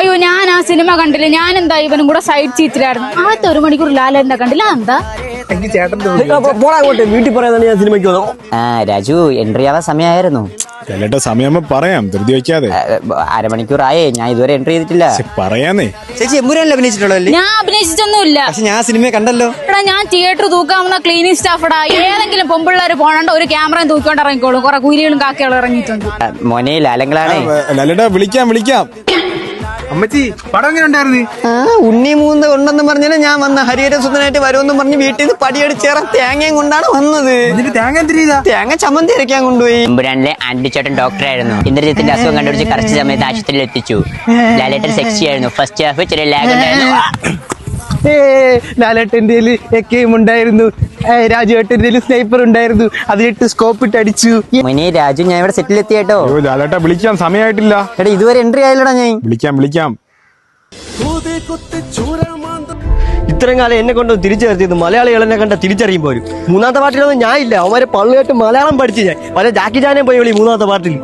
അയ്യോ ഞാൻ ആ സിനിമ കണ്ടില്ല. ഞാൻ എന്താ ഇവനും കൂടെ സൈഡ് സീറ്റിലായിരുന്നു. ആദ്യത്തെ 1 മണിക്കൂർ ലാലേട്ടനെ കണ്ടില്ല. എന്താ വീട്ടിൽ പറയാൻ ഞാൻ സിനിമയ്ക്ക് വന്നു. രാജു എൻട്രി ആവാൻ സമയമായിരുന്നു. സമയം പറയാം, ധൃതി വെക്കാതെ. അരമണിക്കൂറായേ, ഞാൻ ഇതുവരെ എൻട്രി ചെയ്തിട്ടില്ല. പറയാന്നേ. ചേച്ചി എമ്പുരാനിൽ അഭിനയിച്ചിട്ടുള്ളതല്ലേ? ഞാൻ അഭിനയിച്ചിട്ടൊന്നുമില്ല. പക്ഷെ ഞാൻ സിനിമ കണ്ടല്ലോ. എടാ ഞാൻ തിയേറ്റർ തൂക്കാവുന്ന ക്ലീനിങ് സ്റ്റാഫടാ. ഏതെങ്കിലും പൊമ്പിള്ളേര് പോണണ്ട ഒരു ക്യാമറയും തൂക്കിക്കൊണ്ട് ഇറങ്ങിക്കോളും. കുറെ കുയിലുകളും കാക്കകളും ഇറങ്ങിയിട്ടുണ്ട്. മോനെ ലാലങ്ങളാണേ. ലാലേട്ടാ വിളിക്കാം. അമ്മച്ചി പടം എങ്ങനെ ഉണ്ടായിരുന്നു? ഉണ്ണി മൂന്ന് കൊണ്ടെന്ന് പറഞ്ഞാൽ ഞാൻ വന്ന ഹരിഹരസുന്ദരനായിട്ട് വരുമെന്ന് പറഞ്ഞ് വീട്ടിൽ നിന്ന് പടിയടിച്ചേറെ തേങ്ങയും കൊണ്ടാണ് വന്നത്. തേങ്ങ ചമ്മന്തി അരയ്ക്കാൻ കൊണ്ടുപോയി. എമ്പുരാനിലെ ആന്റണി ചേട്ടൻ ഡോക്ടറായിരുന്നു. ഇന്ദ്രജിത്തിന്റെ അസുഖം കണ്ടുപിടിച്ച് കറക്റ്റ് സമയത്ത് ആശുപത്രിയിൽ എത്തിച്ചു. ലാലേട്ടൻ സെക്സി ആയിരുന്നു. ഫസ്റ്റ് ഹാഫ് ചെറിയ ലാഗ് ഉണ്ടായിരുന്നു. ലാലേട്ടന്റെ എക്കെയും ഉണ്ടായിരുന്നു. രാജുവേട്ടന്റെ സ്നൈപ്പർ ഉണ്ടായിരുന്നു. അതിലിട്ട് സ്കോപ്പ് ഇട്ട് അടിച്ചു. മോനെ രാജു, ഞാൻ ഇവിടെ സെറ്റിൽ എത്തി കേട്ടോ. ലാലേട്ടാ വിളിക്കാൻ സമയമായിട്ടില്ല. എടാ ഇതുവരെ എൻട്രി ആയില്ലടാ. ഞാൻ വിളിക്കാം. ഇത്രയും കാലം എന്നെ കൊണ്ട് തിരിച്ചു നിർത്തിയത് മലയാളികൾ എന്നെ കണ്ട തിരിച്ചറിയും പോലും. മൂന്നാമത്തെ പാർട്ടിലൊന്നും ഞാൻ ഇല്ല. അവരെ പള്ളിയായിട്ട് മലയാളം പഠിച്ചു. ഞാൻ പല ജാക്കി ജാനെ പോയി വിളി മൂന്നാമത്തെ പാർട്ടിൽ.